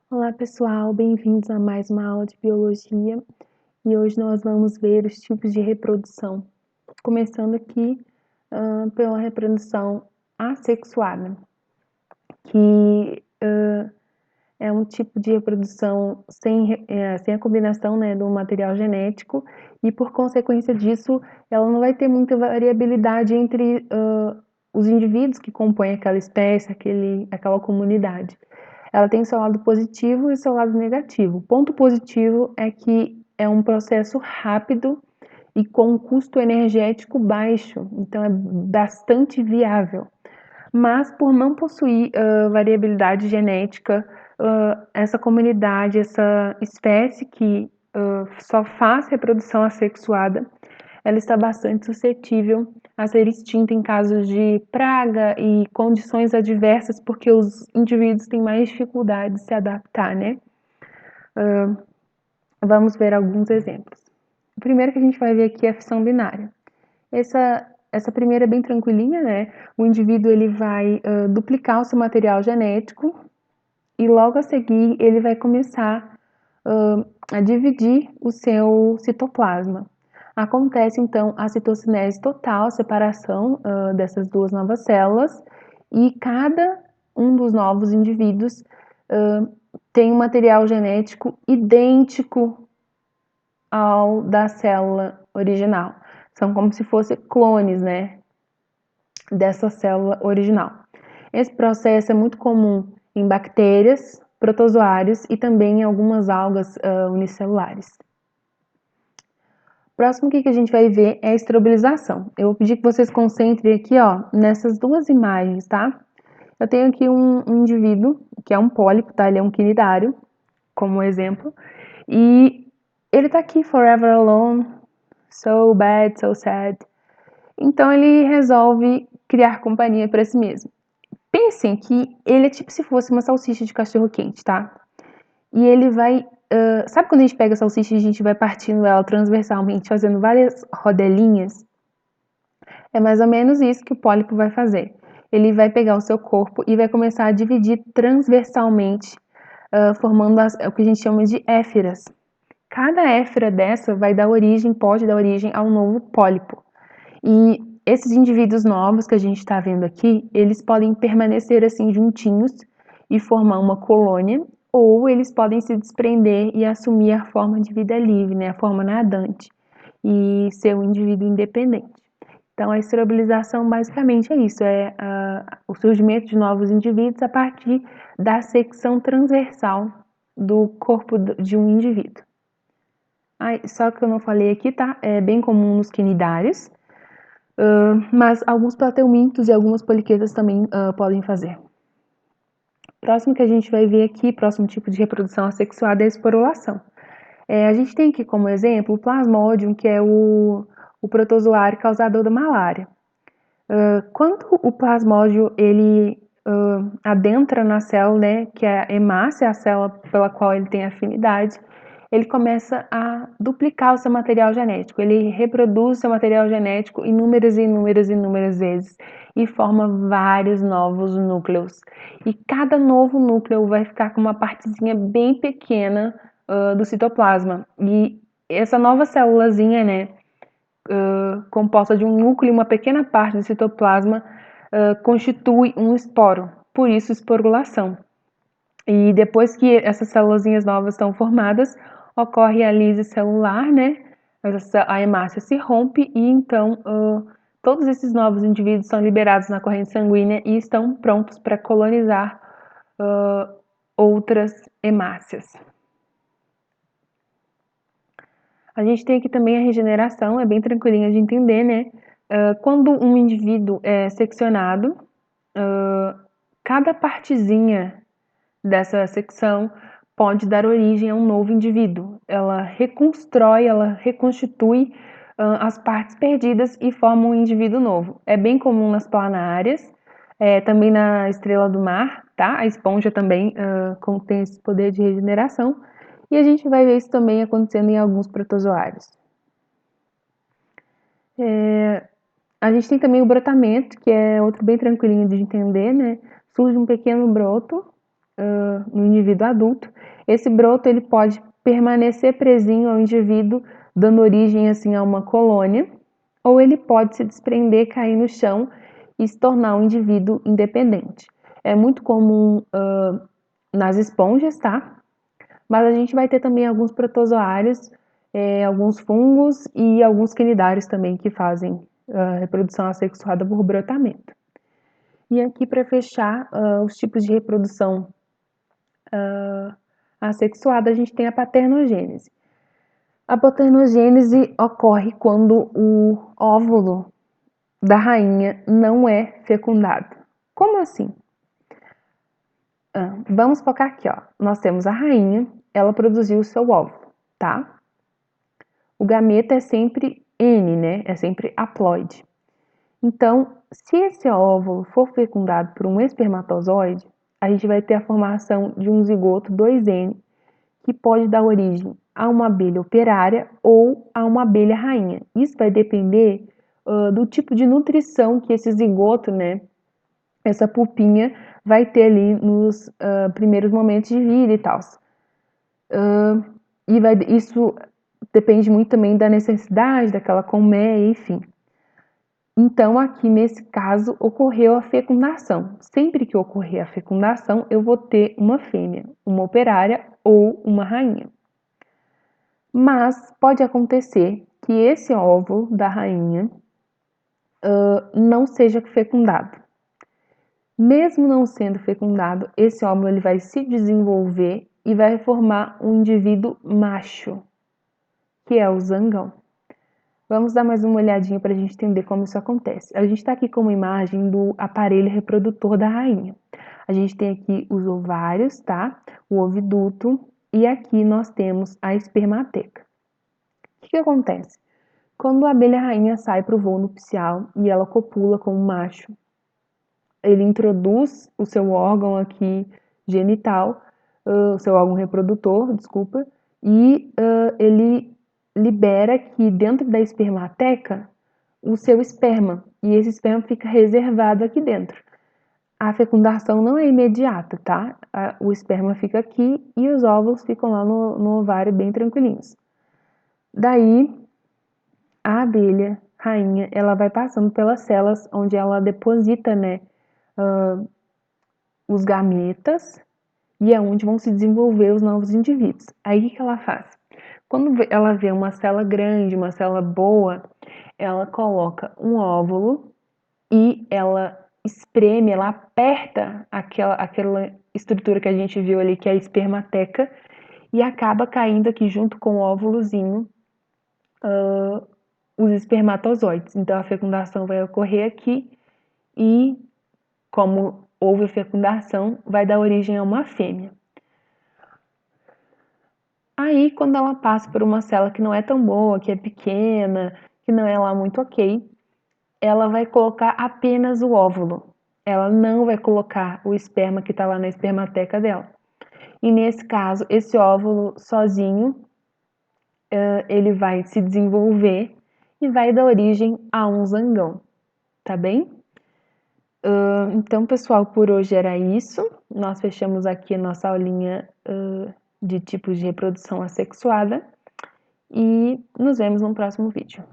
Olá pessoal, bem-vindos a mais uma aula de biologia e hoje nós vamos ver os tipos de reprodução, começando aqui pela reprodução assexuada, que é um tipo de reprodução sem a combinação, né, do material genético e por consequência disso ela não vai ter muita variabilidade entre os indivíduos que compõem aquela espécie, aquela comunidade. Ela tem seu lado positivo e seu lado negativo. O ponto positivo é que é um processo rápido e com um custo energético baixo, então é bastante viável. Mas por não possuir variabilidade genética, essa comunidade, essa espécie que só faz reprodução assexuada, ela está bastante suscetível a ser extinta em casos de praga e condições adversas, porque os indivíduos têm mais dificuldade de se adaptar, né? Vamos ver alguns exemplos. O primeiro que a gente vai ver aqui é a fissão binária. Essa primeira é bem tranquilinha, né? O indivíduo ele vai duplicar o seu material genético e logo a seguir ele vai começar a dividir o seu citoplasma. Acontece então a citocinese total, separação dessas duas novas células, e cada um dos novos indivíduos tem um material genético idêntico ao da célula original. São como se fossem clones, né, dessa célula original. Esse processo é muito comum em bactérias, protozoários e também em algumas algas unicelulares. Próximo que a gente vai ver é a estrobilização. Eu vou pedir que vocês concentrem aqui, ó, nessas duas imagens, tá? Eu tenho aqui um indivíduo, que é um pólipo, tá? Ele é um quinidário, como exemplo. E ele tá aqui, forever alone, so bad, so sad. Então ele resolve criar companhia para si mesmo. Pensem que ele é tipo se fosse uma salsicha de cachorro quente, tá? E ele vai... sabe quando a gente pega a salsicha e a gente vai partindo ela transversalmente, fazendo várias rodelinhas? É mais ou menos isso que o pólipo vai fazer. Ele vai pegar o seu corpo e vai começar a dividir transversalmente, formando o que a gente chama de éfiras. Cada éfira dessa pode dar origem a um novo pólipo. E esses indivíduos novos que a gente está vendo aqui, eles podem permanecer assim juntinhos e formar uma colônia, ou eles podem se desprender e assumir a forma de vida livre, né, a forma nadante, e ser um indivíduo independente. Então, a esterilização basicamente é isso, o surgimento de novos indivíduos a partir da secção transversal do corpo de um indivíduo. Só que eu não falei aqui, tá? É bem comum nos quinidários, mas alguns plateumintos e algumas poliquetas também podem fazer. Próximo que a gente vai ver aqui, próximo tipo de reprodução assexuada é a esporulação. A gente tem aqui como exemplo o Plasmodium, que é o protozoário causador da malária. Quando o plasmódio ele adentra na célula, né, que é a hemácia, a célula pela qual ele tem afinidade, ele começa a duplicar o seu material genético. Ele reproduz o seu material genético inúmeras vezes e forma vários novos núcleos. E cada novo núcleo vai ficar com uma partezinha bem pequena do citoplasma. E essa nova célulazinha, né, composta de um núcleo e uma pequena parte do citoplasma, constitui um esporo, por isso esporulação. E depois que essas célulazinhas novas estão formadas, ocorre a lise celular, né? A hemácia se rompe e então todos esses novos indivíduos são liberados na corrente sanguínea e estão prontos para colonizar outras hemácias. A gente tem aqui também a regeneração, é bem tranquilinha de entender, né? Quando um indivíduo é seccionado, cada partezinha dessa secção pode dar origem a um novo indivíduo. Ela reconstrói, ela reconstitui as partes perdidas e forma um indivíduo novo. É bem comum nas planárias, também na estrela do mar, tá? A esponja também tem esse poder de regeneração. E a gente vai ver isso também acontecendo em alguns protozoários. A gente tem também o brotamento, que é outro bem tranquilinho de entender, né? Surge um pequeno broto no indivíduo adulto Esse broto ele pode permanecer presinho ao indivíduo, dando origem assim a uma colônia, ou ele pode se desprender, cair no chão e se tornar um indivíduo independente. É muito comum nas esponjas, tá? Mas a gente vai ter também alguns protozoários, alguns fungos e alguns quinidários também que fazem reprodução assexuada por brotamento. E aqui para fechar os tipos de reprodução assexuada, a gente tem a paternogênese. A paternogênese ocorre quando o óvulo da rainha não é fecundado. Como assim? Vamos focar aqui, ó. Nós temos a rainha, ela produziu o seu óvulo, tá? O gameta é sempre N, né? É sempre haploide. Então, se esse óvulo for fecundado por um espermatozoide, a gente vai ter a formação de um zigoto 2N, que pode dar origem a uma abelha operária ou a uma abelha rainha. Isso vai depender do tipo de nutrição que esse zigoto, né, essa pupinha, vai ter ali nos primeiros momentos de vida e tal. Isso depende muito também da necessidade daquela colmeia, enfim. Então, aqui nesse caso, ocorreu a fecundação. Sempre que ocorrer a fecundação, eu vou ter uma fêmea, uma operária ou uma rainha. Mas pode acontecer que esse óvulo da rainha não seja fecundado. Mesmo não sendo fecundado, esse óvulo ele vai se desenvolver e vai formar um indivíduo macho, que é o zangão. Vamos dar mais uma olhadinha para a gente entender como isso acontece. A gente está aqui com uma imagem do aparelho reprodutor da rainha. A gente tem aqui os ovários, tá? O oviduto e aqui nós temos a espermateca. O que acontece? Quando a abelha rainha sai para o voo nupcial e ela copula com o macho, ele introduz o seu órgão aqui genital, o seu órgão reprodutor, desculpa, e ele libera aqui dentro da espermateca o seu esperma, e esse esperma fica reservado aqui dentro. A fecundação não é imediata, tá? O esperma fica aqui e os óvulos ficam lá no ovário bem tranquilinhos. Daí, a abelha rainha, ela vai passando pelas células onde ela deposita, né, os gametas, e é onde vão se desenvolver os novos indivíduos. Aí o que ela faz? Quando ela vê uma célula grande, uma célula boa, ela coloca um óvulo e ela espreme, ela aperta aquela estrutura que a gente viu ali, que é a espermateca, e acaba caindo aqui junto com o óvulozinho os espermatozoides. Então a fecundação vai ocorrer aqui e, como houve fecundação, vai dar origem a uma fêmea. Aí, quando ela passa por uma célula que não é tão boa, que é pequena, que não é lá muito ok, ela vai colocar apenas o óvulo. Ela não vai colocar o esperma que está lá na espermateca dela. E nesse caso, esse óvulo sozinho, ele vai se desenvolver e vai dar origem a um zangão, tá bem? Então, pessoal, por hoje era isso. Nós fechamos aqui a nossa aulinha de tipos de reprodução assexuada e nos vemos no próximo vídeo.